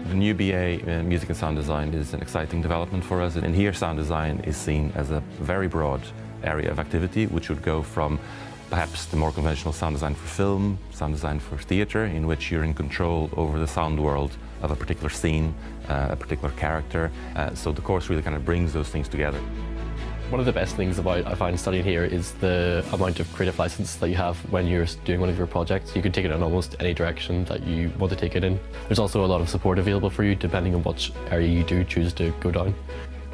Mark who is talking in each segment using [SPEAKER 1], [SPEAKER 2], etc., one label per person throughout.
[SPEAKER 1] The new BA in Music and Sound Design is an exciting development for us, and here sound design is seen as a very broad area of activity, which would go from perhaps the more conventional sound design for film, sound design for theatre, in which you're in control over the sound world of a particular scene, a particular character. So the course really kind of brings those things together.
[SPEAKER 2] One of the best things about, I find, studying here is the amount of creative license that you have when you're doing one of your projects. You can take it in almost any direction that you want to take it in. There's also a lot of support available for you depending on which area you do choose to go down.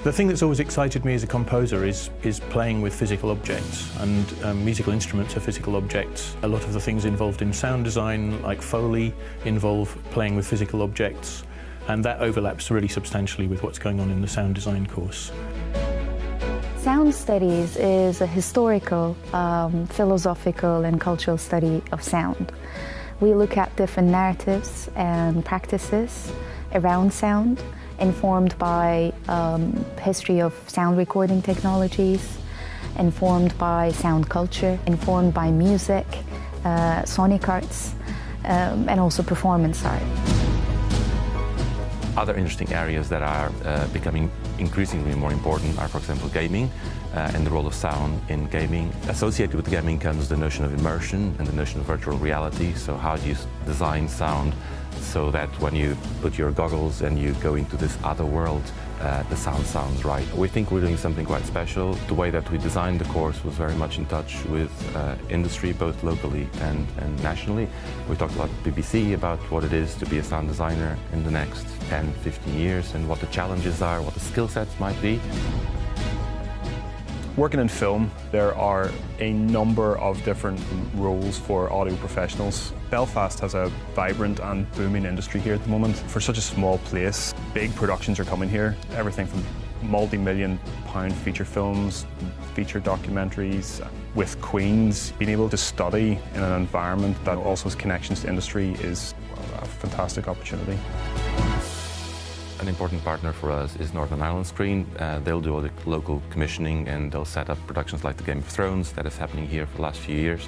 [SPEAKER 3] The thing that's always excited me as a composer is playing with physical objects, and musical instruments are physical objects. A lot of the things involved in sound design, like Foley, involve playing with physical objects, and that overlaps really substantially with what's going on in the sound design course.
[SPEAKER 4] Sound studies is a historical, philosophical and cultural study of sound. We look at different narratives and practices around sound, informed by history of sound recording technologies, informed by sound culture, informed by music, sonic arts, and also performance art.
[SPEAKER 1] Other interesting areas that are becoming increasingly more important are, for example, gaming and the role of sound in gaming. Associated with gaming comes the notion of immersion and the notion of virtual reality. So how do you design sound so that when you put your goggles and you go into this other world, the sound sounds right? We think we're doing something quite special. The way that we designed the course was very much in touch with industry, both locally and nationally. We talked about BBC, about what it is to be a sound designer in the next 10, 15 years and what the challenges are, what the skill sets might be.
[SPEAKER 5] Working in film, there are a number of different roles for audio professionals. Belfast has a vibrant and booming industry here at the moment. For such a small place, big productions are coming here. Everything from multi-million-pound feature films, feature documentaries. With Queen's, being able to study in an environment that also has connections to industry is a fantastic opportunity.
[SPEAKER 1] An important partner for us is Northern Ireland Screen. They'll do all the local commissioning and they'll set up productions like the Game of Thrones that is happening here for the last few years.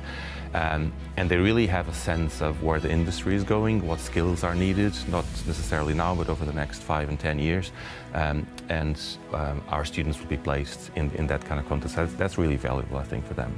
[SPEAKER 1] And they really have a sense of where the industry is going, what skills are needed, not necessarily now, but over the next 5 and 10 years. And our students will be placed in that kind of context. That's really valuable, I think, for them.